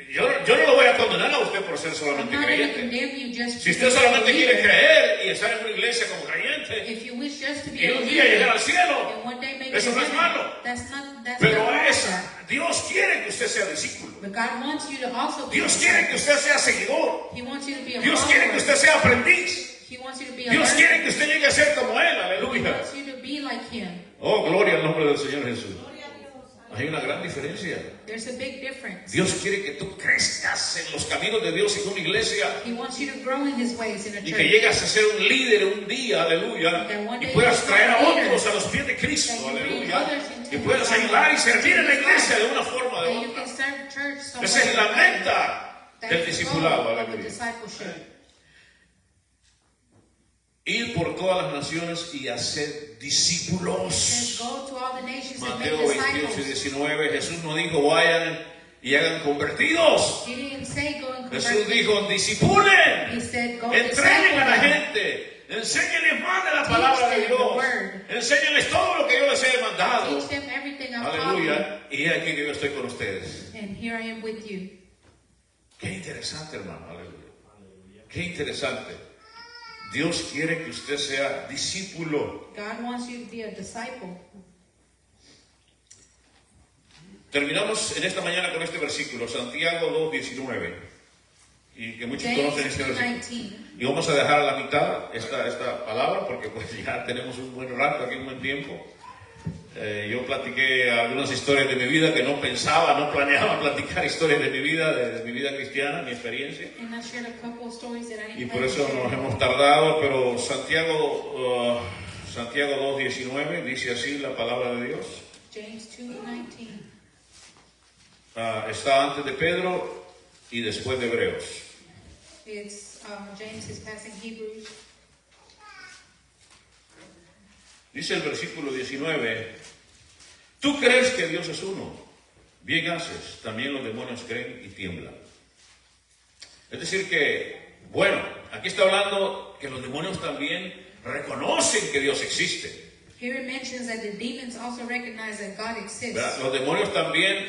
Yo no lo voy a condenar a usted por ser I'm solamente not going to creyente. condemn you just Si because usted you're a solamente quiere believer. creer y estar en una iglesia como creyente If you wish just to be y a un día llegar al believer cielo, and one day make it eso to no es heaven, malo. that's not Pero wrong with es, that. Dios quiere que usted sea discípulo. But God wants you to also be Dios a quiere que disciple. usted sea seguidor. He wants you to be a Dios quiere que follower. usted sea aprendiz. He wants you to be a Dios learner. quiere que usted llegue a ser como Él. He Aleluya. wants you to be like Him. Oh, gloria al nombre del Señor Jesús. Hay una gran diferencia. There's a big difference. Dios quiere que tú crezcas en los caminos de Dios en una iglesia He wants you to grow in His ways in a y que church. llegas a ser un líder un día, aleluya, y puedas traer a otros a los pies de Cristo, aleluya, y puedas ayudar y servir en la iglesia de una forma o de That you otra. can serve church so Esa es la meta That's del the discipulado, goal of the aleluya. discipleship. Ir por todas las naciones y hacer discípulos. Says, go to all the nations and make Mateo 28 y disciples. 19, Jesús no dijo vayan y hagan convertidos. He didn't say go and Jesús convert dijo people. discipulen, He said go entreguen a la disciple them. gente, enséñenles más de la palabra de them the Dios, word. enséñenles todo lo que yo les he mandado. Teach them everything I've taught you. Aleluya. Y he aquí que yo estoy con ustedes. And here I am with you. Qué interesante, hermano. Aleluya. Qué interesante. Dios quiere que usted sea discípulo. God wants you to be a disciple. Terminamos en esta mañana con este versículo, Santiago 2:19. Y que muchos conocen James este versículo. 2:19. Y vamos a dejar a la mitad esta palabra porque pues ya tenemos un buen rato aquí, un buen tiempo. Yo platiqué algunas historias de mi vida que no pensaba, no planeaba platicar historias de mi vida cristiana, mi experiencia. And I shared a couple of stories that I Y didn't por plan to eso nos share. hemos tardado, pero Santiago 2:19 dice así la palabra de Dios. James 2:19. Está antes de Pedro y después de Hebreos. It's James is passing Hebrews. Dice el versículo 19, tú crees que Dios es uno, bien haces, también los demonios creen y tiemblan. Es decir que, bueno, aquí está hablando que los demonios también reconocen que Dios existe. Here it mentions that the demons also recognize that God exists. ¿Verdad? Los demonios también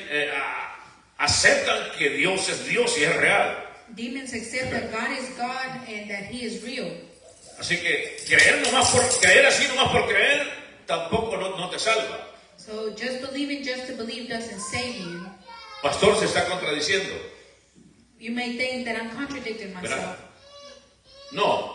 aceptan que Dios es Dios y es real. Demons accept that God is God and that He is real. Así que creer así nomás por creer tampoco no te salva. So just to believe doesn't save you. Pastor, se está contradiciendo. You may think that I'm contradicting myself. ¿Verdad? No.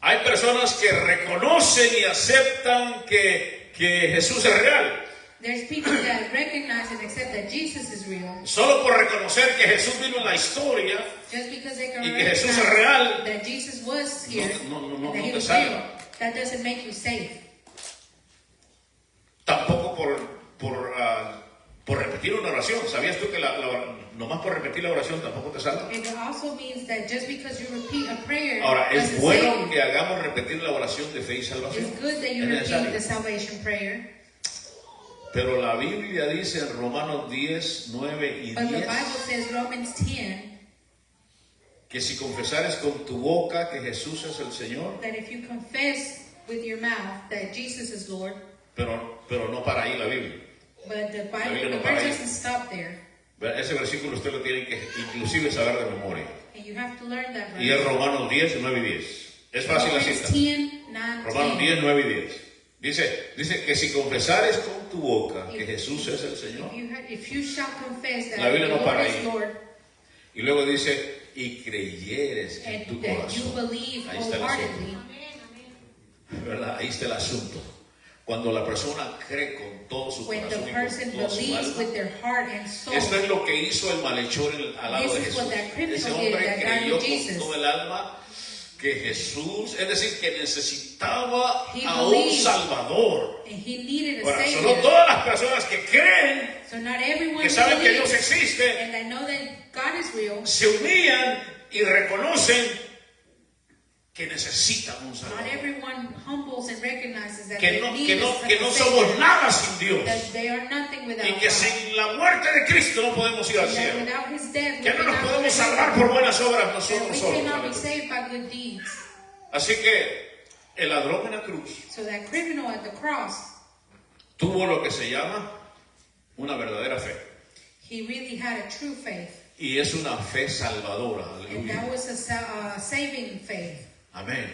Hay personas que reconocen y aceptan que Jesús es real. There's people that recognize and accept that Jesus is real. Solo por reconocer que Jesús vino en la historia Just because they can y que Jesús es recognize real, that Jesus was here, no that He te was salva. real, that doesn't make you safe. Tampoco por repetir una oración. ¿Sabías tú que nomás por repetir la oración tampoco te salva? It also means that just because you repeat a prayer Ahora, es doesn't bueno save you. que hagamos repetir la oración de fe y salvación. It's good that you Es repeat necesario. the salvation prayer. Pero la Biblia dice en Romanos 10, 9 y But the 10 Bible says, Romans 10, que si confesares con tu boca que Jesús es el Señor, that if you confess with your mouth that Jesus is Lord, pero no para ahí la Biblia. but the Biblia Bible, no the para verse ahí. doesn't stop there. Ese versículo usted lo tiene que inclusive saber de memoria. And you have to learn that Y es verse. Romanos 10, 9 y 10. Es fácil la Romans cita. 10, 9, Romanos 10, 9 y 10. Dice que si confesares con tu boca que Jesús es el Señor. If you shall confess that La Biblia the no Lord para is ahí. Lord, Y luego dice, y creyeres en tu and that you corazón. believe Ahí está el wholeheartedly, asunto. ¿Verdad? Ahí está el asunto. Cuando la persona cree con todo su when the corazón y person con toda su believes alma. with their heart and soul, Esto es lo que hizo el malhechor al lado This de is Jesús. what that criminal Ese did, hombre that guy creyó with con Jesus. todo el alma que Jesús, es decir, que necesitaba He a un believed. Salvador. and he needed a Ahora, Savior. solo todas las personas que creen, So not everyone que saben que Dios believes, existe, and that know that God is real. se humillan y reconocen que necesitan un Not Salvador. everyone humbles and recognizes that Que they no, need que no, a que no Savior, somos nada sin Dios. that they are nothing without Y que God. sin la muerte de Cristo no podemos ir al And that cielo. without His death, Que we no nos cannot go podemos to salvar heaven. por buenas obras That nosotros we solos. cannot be Aleluya. saved by good deeds. Así que el ladrón en la cruz So that criminal at the cross, tuvo lo que se llama una verdadera fe. he really had a true faith. Y es una fe salvadora. And that Aleluya. was a saving faith. Amén.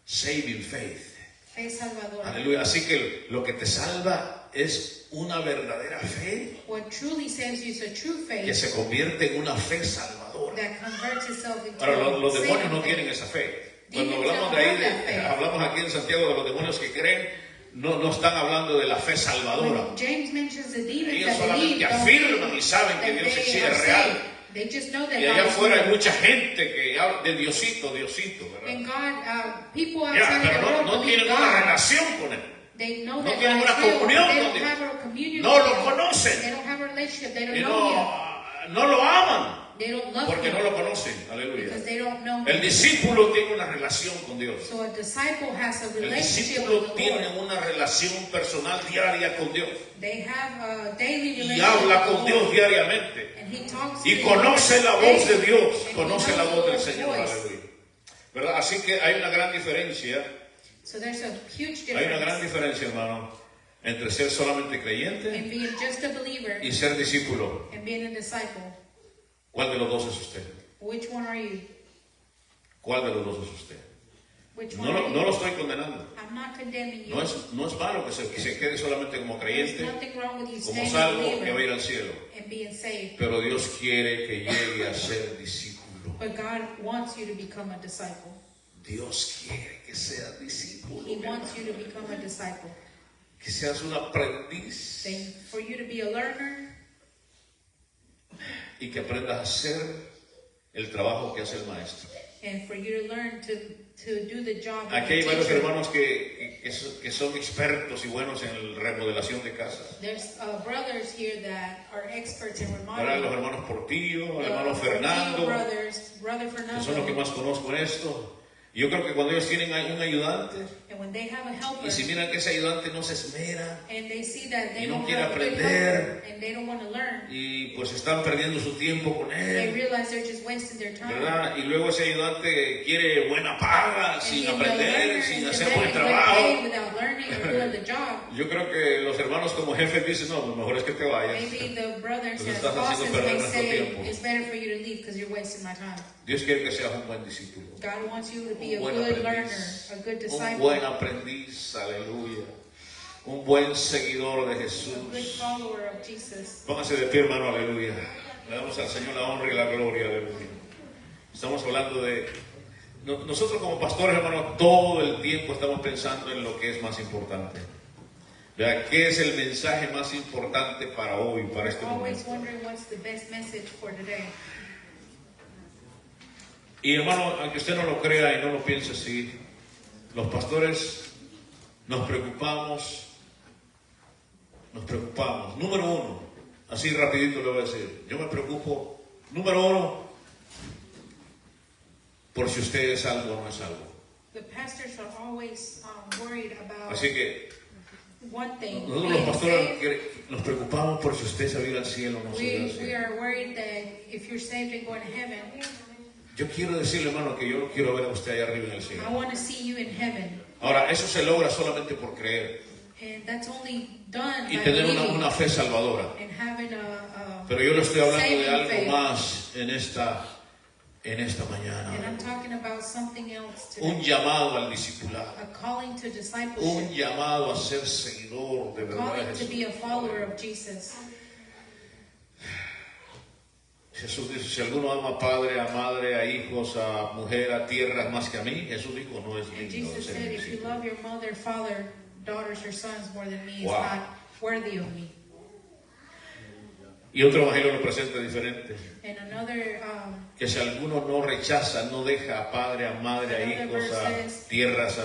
Saving faith. Fe salvadora. Aleluya. Así que lo que te salva es una verdadera fe What truly saves you is a true que faith se convierte en una fe salvadora. that converts itself into Ahora, los a demonios saving no faith. tienen esa fe. Cuando Demons hablamos de don't ahí, have that faith. hablamos aquí en Santiago de los demonios que creen, no están hablando de la fe salvadora. When James mentions the demons Ellos that solamente believe, don't afirman mean y saben que that Dios they existe, are es real. saved. They just know that Y allá God is afuera hay real. mucha gente que habla de Diosito, ¿verdad? And God, people Ya, outside of pero the world no believe tienen una God. relación con Él. They know no that tienen God una is real, comunión but they con don't Dios. have a communion No with lo Him. conocen. They don't have a relationship. They don't Y know Him. no lo aman They don't love porque Him no lo conocen. Aleluya. because they don't know El Him. discípulo tiene una relación con Dios. So a disciple has a El relationship discípulo with the tiene Lord. una relación personal diaria con Dios. They have a daily Y relationship habla with con the Dios Lord. diariamente. And he talks to Y the conoce Lord la voz de daily. Dios. And he Conoce knows la the voz del Lord's Señor. voice. Aleluya. ¿Verdad? Así que hay una gran diferencia. So there's a huge Hay una gran difference diferencia, hermano, entre ser solamente creyente in being just a believer y ser discípulo. and being a disciple. ¿Cuál de los dos es usted? Which one are you? ¿Cuál de los dos es usted? Which No one are lo, you? no lo estoy condenando. I'm not condemning you. No es malo que se quede solamente como There's creyente, nothing wrong with you como staying a salvo, que va a believer ir al cielo. and being saved. Pero Dios quiere que llegue a ser discípulo. But God wants you to become a disciple. Dios quiere que sea discípulo. He wants you to become a disciple. que seas un aprendiz for you to be a learner, y que aprendas a hacer el trabajo que hace el maestro. and for you to learn to do the job of Aquí a hay varios teacher. hermanos que son expertos y buenos en la remodelación de casas. There's brothers here that are experts in Ahora los remodeling. hermanos Portillo, el The hermano Portillo Fernando, brothers, Brother que son los que Fernando, más conozco en esto. Yo creo que cuando ellos tienen un ayudante and when they have a helper, y si miran que ese ayudante no se esmera and they see that they y no don't quiere have a good aprender, helper, and they don't want to learn, y pues están perdiendo su tiempo con they él, realize they're just wasting their time. ¿verdad? Y luego ese ayudante quiere buena paga, And sin then the aprender, learner sin is hacer buen demanding good trabajo. pay without learning or doing the job. Yo creo que los hermanos como jefes dicen, no, lo mejor es que te vayas. Maybe the brothers Nos as estás haciendo bosses perder may nuestro say, tiempo. it's better for you to leave because you're wasting my time. Dios quiere que seas un buen discípulo, God wants you to be a un buen good learner, aprendiz, a good un disciple, buen aprendiz, aleluya, un buen seguidor de a good Jesús. follower of Jesus. Póngase de pie, hermano, aleluya. Le damos al Señor la honra y la gloria, aleluya. Estamos hablando de... Nosotros como pastores, hermano, todo el tiempo estamos pensando en lo que es más importante. Vea, ¿qué es el mensaje más importante para hoy, para este Always momento? wondering what's the best message for today. Y hermano, aunque usted no lo crea y no lo piense así, los pastores nos preocupamos. Número uno, así rapidito le voy a decir, yo me preocupo, número uno, por si usted es algo o no es algo. The pastors are always worried about Así que one thing. nosotros los pastores nos preocupamos por si usted se va a ir al cielo o no se va a ir al We cielo. are worried that if you're saved and going to heaven, Yo quiero decirle, hermano, que yo lo quiero ver a usted allá arriba en el I cielo. want to see you in heaven. Ahora, eso se logra solamente por creer And that's only done y by tener believing una fe salvadora. and having a Pero yo le estoy hablando de saving algo faith. más en esta And mañana. I'm talking about something else Un today. llamado al discipulado. A calling to Un discipleship. llamado a ser seguidor de A verdad de calling to Jesús. be a follower of Jesus. Jesús dice, si alguno ama a padre, a madre, a hijos, a mujer, a tierra más que a mí, Jesús dijo, no es And digno de Jesus ser said, mi if you discípulo. love your mother, father, daughters, or sons more than me, it's Wow. not worthy of me. Y otro evangelio lo presenta diferente. And another Que si alguno no rechaza, no deja a padre, a madre, a hijos, a tierras,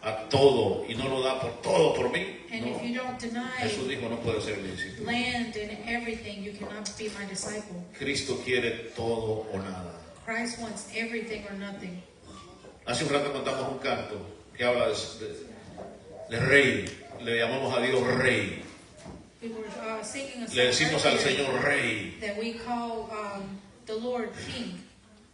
a todo, y no lo da por todo por mí, and no. if you don't deny Jesús dijo, no puede ser mi discípulo. land and everything, you cannot be my disciple. Cristo quiere todo o nada. Christ wants everything or nothing. Hace un rato contamos un canto que habla de rey. Le llamamos a Dios rey. We were singing a song Le decimos al earlier Señor rey. that we call the Lord King.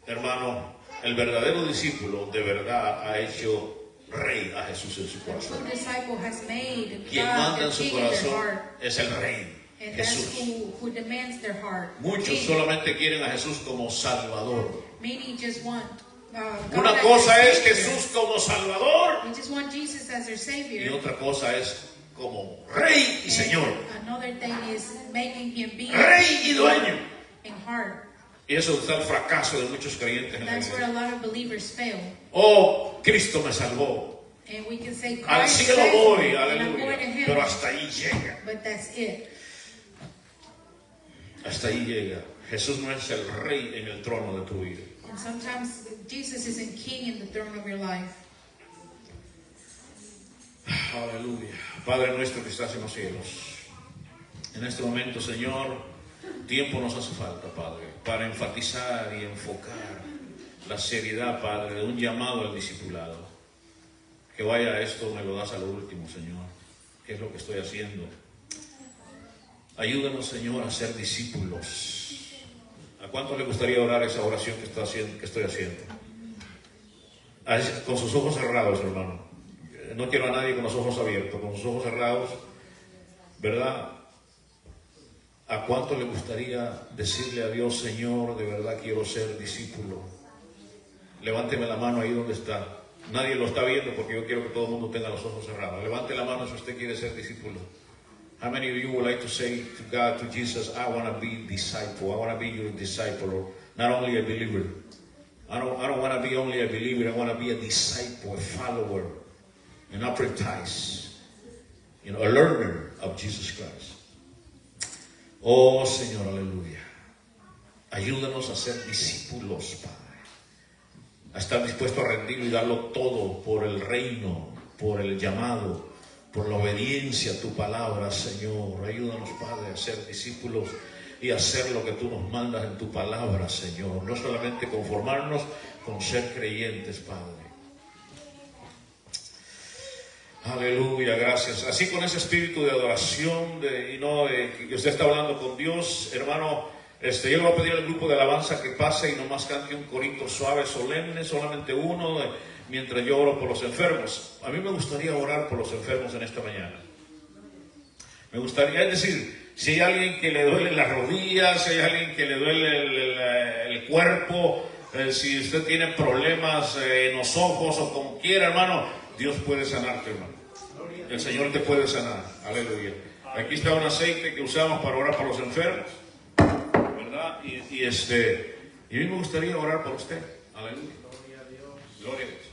Hermano, el verdadero discípulo de verdad ha hecho rey a Jesús en su The corazón. true disciple has made Quien God manda the en su King in their corazón heart. es el rey, And that's Jesús. who demands their heart. Muchos King. solamente quieren a Jesús como Salvador. Many just want God Una as cosa their es Savior. Jesús como Salvador They just want Jesus as their y Savior. otra cosa es como Rey y Señor, And another thing is making Him be Rey y dueño. in heart. Y eso está el fracaso de muchos creyentes en la That's where iglesia. a lot of believers fail. Oh, Cristo me salvó. And we can say Al Christ cielo saved voy, me, and I'm aleluya. going to heaven. Pero hasta ahí llega. But that's it. Hasta ahí llega. Jesús no es el rey en el trono de tu vida. And sometimes Jesus isn't king in the throne of your life. Aleluya. Padre nuestro que estás en los cielos. En este momento, Señor, tiempo nos hace falta, Padre, para enfatizar y enfocar la seriedad, Padre, de un llamado al discipulado. Que vaya esto, me lo das a lo último, Señor. ¿Qué es lo que estoy haciendo? Ayúdanos, Señor, a ser discípulos. ¿A cuánto le gustaría orar esa oración que estoy haciendo? Con sus ojos cerrados, hermano. No quiero a nadie con los ojos abiertos, con sus ojos cerrados, ¿verdad? ¿A cuánto le gustaría decirle a Dios, Señor, de verdad quiero ser discípulo? Levánteme la mano ahí donde está. Nadie lo está viendo porque yo quiero que todo el mundo tenga los ojos cerrados. Levante la mano si usted quiere ser discípulo. How many of you would like to say to God, to Jesus, I want to be disciple. I want to be your disciple, or not only a believer. I don't want to be only a believer. I want to be a disciple, a follower, an apprentice. a learner of Jesus Christ. Oh Señor, aleluya. Ayúdanos a ser discípulos, Padre. A estar dispuesto a rendirlo y darlo todo por el reino, por el llamado, por la obediencia a tu palabra, Señor. Ayúdanos, Padre, a ser discípulos y hacer lo que tú nos mandas en tu palabra, Señor. No solamente conformarnos con ser creyentes, Padre. Aleluya, gracias. Así con ese espíritu de adoración, que usted está hablando con Dios, hermano, yo le voy a pedir al grupo de alabanza que pase y nomás cante un corito suave, solemne, solamente uno, mientras yo oro por los enfermos. A mí me gustaría orar por los enfermos en esta mañana. Me gustaría, es decir, si hay alguien que le duele las rodillas, si hay alguien que le duele el cuerpo, si usted tiene problemas en los ojos o como quiera, hermano, Dios puede sanarte, hermano. El Señor te puede sanar. Aleluya. Aquí está un aceite que usamos para orar por los enfermos, ¿verdad? Y a mí me gustaría orar por usted. Aleluya. Gloria a Dios.